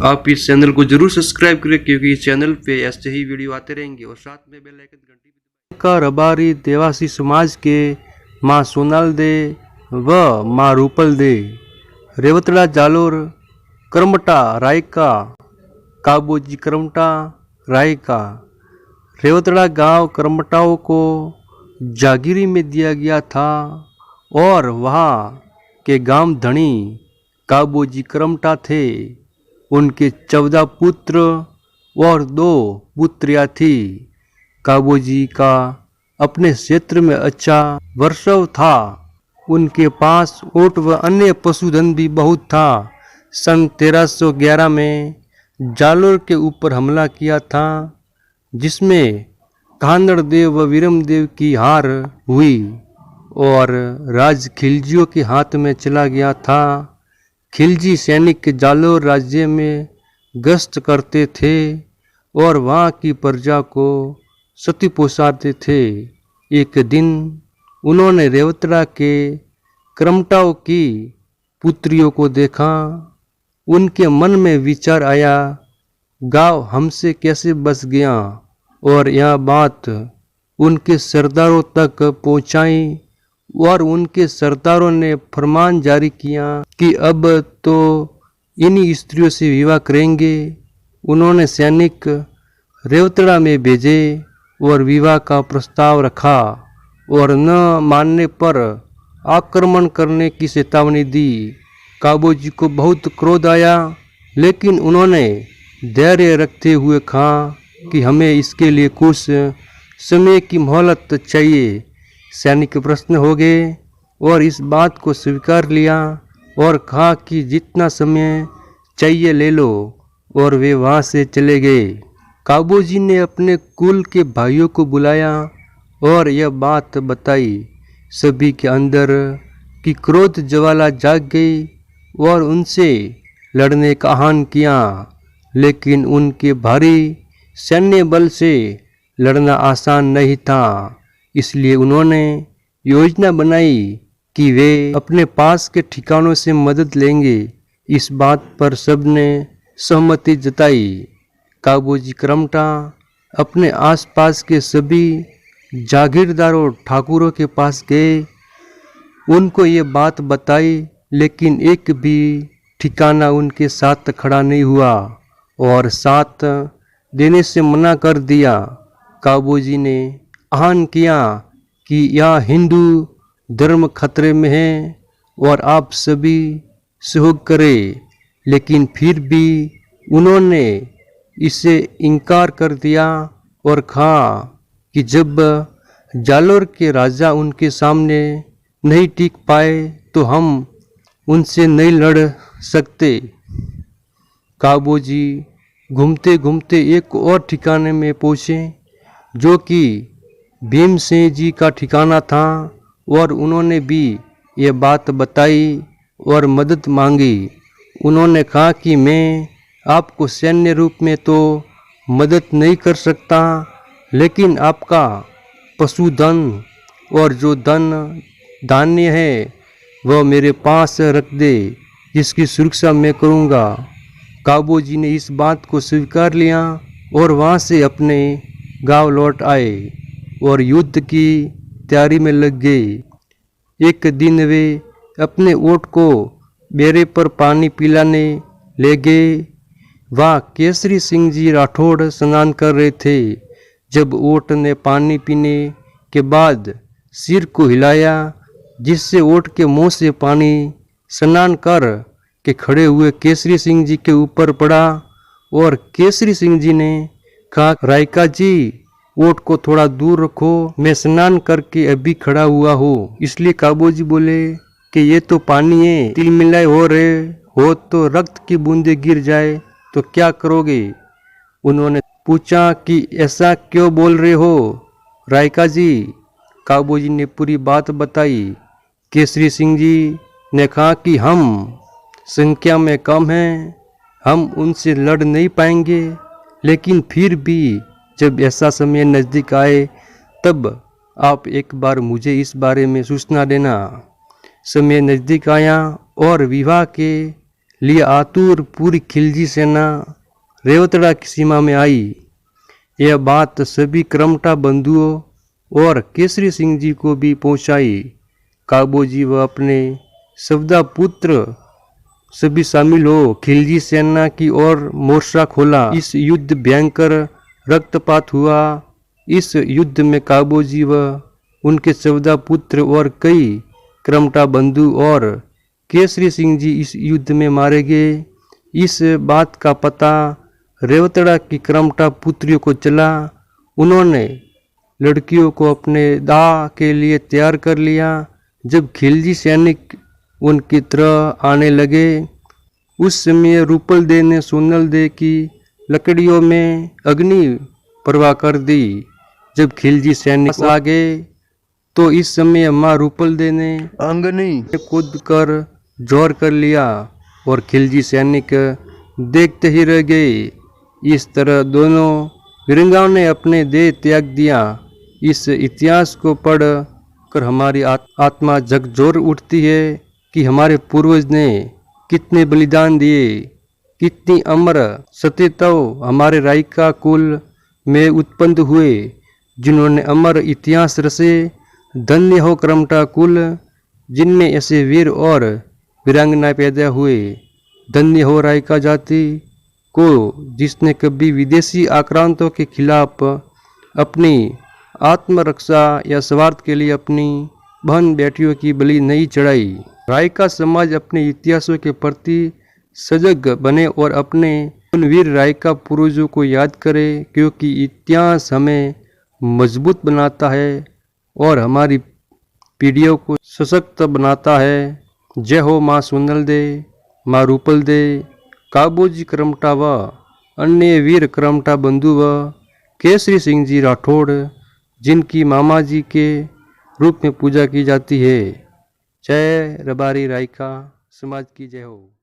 आप इस चैनल को जरूर सब्सक्राइब करें क्योंकि इस चैनल पे ऐसे ही वीडियो आते रहेंगे और साथ में बेल आइकन घंटी का रबारी देवासी समाज के माँ सोनाल दे व माँ रूपल दे रेवतड़ा जालोर करमटा रायका काबोजी करमटा रायका रेवतड़ा गांव करमटाओं को जागीरी में दिया गया था और वहाँ के गांव धनी काबोजी करमटा थे। उनके 14 पुत्र और 2 पुत्रियाँ थी। काबोजी का अपने क्षेत्र में अच्छा वर्षव था। उनके पास ऊँट व अन्य पशुधन भी बहुत था। सन 1311 में जालोर के ऊपर हमला किया था जिसमें कानड़ देव व वीरम देव की हार हुई और राज खिलजियों के हाथ में चला गया था। खिलजी सैनिक जालोर राज्य में गश्त करते थे और वहाँ की प्रजा को सती पोसाते थे। एक दिन उन्होंने रेवतड़ा के करमटाओं की पुत्रियों को देखा। उनके मन में विचार आया, गांव हमसे कैसे बच गया, और यह बात उनके सरदारों तक पहुंचाई और उनके सरदारों ने फरमान जारी किया कि अब तो इन्हीं स्त्रियों से विवाह करेंगे। उन्होंने सैनिक रेवतड़ा में भेजे और विवाह का प्रस्ताव रखा और न मानने पर आक्रमण करने की चेतावनी दी। काबोजी को बहुत क्रोध आया, लेकिन उन्होंने धैर्य रखते हुए कहा कि हमें इसके लिए कुछ समय की मोहलत चाहिए। सैनिक प्रसन्न हो गए और इस बात को स्वीकार लिया और कहा कि जितना समय चाहिए ले लो, और वे वहाँ से चले गए। काबोजी ने अपने कुल के भाइयों को बुलाया और यह बात बताई। सभी के अंदर की क्रोध ज्वाला जाग गई और उनसे लड़ने का आह्वान किया, लेकिन उनके भारी सैन्य बल से लड़ना आसान नहीं था। इसलिए उन्होंने योजना बनाई कि वे अपने पास के ठिकानों से मदद लेंगे। इस बात पर सबने सहमति जताई। काबोजी करमटा अपने आसपास के सभी जागीरदारों ठाकुरों के पास गए। उनको ये बात बताई, लेकिन एक भी ठिकाना उनके साथ खड़ा नहीं हुआ और साथ देने से मना कर दिया। काबोजी ने आह्वान किया कि यह हिंदू धर्म खतरे में है और आप सभी सहयोग करें, लेकिन फिर भी उन्होंने इसे इनकार कर दिया और कहा कि जब जालोर के राजा उनके सामने नहीं टिक पाए तो हम उनसे नहीं लड़ सकते। काबोजी घूमते घूमते एक और ठिकाने में पहुँचे जो कि भीमसेन जी का ठिकाना था, और उन्होंने भी ये बात बताई और मदद मांगी। उन्होंने कहा कि मैं आपको सैन्य रूप में तो मदद नहीं कर सकता, लेकिन आपका पशुधन और जो धन धान्य है वह मेरे पास रख दे, जिसकी सुरक्षा मैं करूँगा। काबोजी ने इस बात को स्वीकार लिया और वहाँ से अपने गांव लौट आए और युद्ध की तैयारी में लग गए। एक दिन वे अपने ऊँट को बेरे पर पानी पिलाने ले गए। वहाँ केसरी सिंह जी राठौड़ स्नान कर रहे थे। जब ऊँट ने पानी पीने के बाद सिर को हिलाया, जिससे ऊँट के मुंह से पानी स्नान कर के खड़े हुए केसरी सिंह जी के ऊपर पड़ा, और केसरी सिंह जी ने कहा, रायका जी, ऊँट को थोड़ा दूर रखो, मैं स्नान करके अभी खड़ा हुआ हूँ। इसलिए काबोजी बोले कि ये तो पानी है, तिल मिलाए हो रहे हो तो रक्त की बूंदे गिर जाए तो क्या करोगे। उन्होंने पूछा कि ऐसा क्यों बोल रहे हो रायका जी। काबोजी ने पूरी बात बताई। केसरी सिंह जी ने कहा कि हम संख्या में कम हैं, हम उनसे लड़ नहीं पाएंगे, लेकिन फिर भी जब ऐसा समय नज़दीक आए तब आप एक बार मुझे इस बारे में सूचना देना। समय नज़दीक आया और विवाह के लिए आतुर पूरी खिलजी सेना रेवतड़ा की सीमा में आई। यह बात सभी क्रमटा बंधुओं और केसरी सिंह जी को भी पहुंचाई। काबोजी व अपने सवदा पुत्र सभी शामिल हो खिलजी सेना की ओर मोर्चा खोला। इस युद्ध भयंकर रक्तपात हुआ। इस युद्ध में काबोजी व उनके 14 पुत्र और कई क्रमटा बंधु और केसरी सिंह जी इस युद्ध में मारे गए। इस बात का पता रेवतड़ा की क्रमटा पुत्रियों को चला। उन्होंने लड़कियों को अपने दाह के लिए तैयार कर लिया। जब खिलजी सैनिक उनकी तरह आने लगे उस समय रूपल दे ने सोनल दे की लकड़ियों में अग्नि प्रवाह कर दी। जब खिलजी सैनिक आ गए तो इस समय माँ रूपल दे ने अग्नि कूद कर जोर कर लिया और खिलजी सैनिक देखते ही रह गए। इस तरह दोनों वीरंगाओं ने अपने देह त्याग दिया। इस इतिहास को पढ़ कर हमारी आत्मा झकझोर उठती है कि हमारे पूर्वज ने कितने बलिदान दिए, कितनी अमर सतीत्व हमारे रायका कुल में उत्पन्न हुए, जिन्होंने अमर इतिहास रचे। धन्य हो क्रमटा कुल जिनमें ऐसे वीर और वीरांगना पैदा हुए। धन्य हो रायका जाति को जिसने कभी विदेशी आक्रांतों के खिलाफ अपनी आत्मरक्षा या स्वार्थ के लिए अपनी बहन बेटियों की बलि नहीं चढ़ाई। रायका समाज अपने इतिहासों के प्रति सजग बने और अपने उन वीर रायका पूर्वजों को याद करे, क्योंकि इतिहास हमें मजबूत बनाता है और हमारी पीढ़ियों को सशक्त बनाता है। जय हो माँ सोनल दे, माँ रूपल दे, काबोजी क्रमटा व अन्य वीर क्रमटा बंधु व केसरी सिंह जी राठौड़ जिनकी मामा जी के रूप में पूजा की जाती है। जय रबारी रायका समाज की जय हो।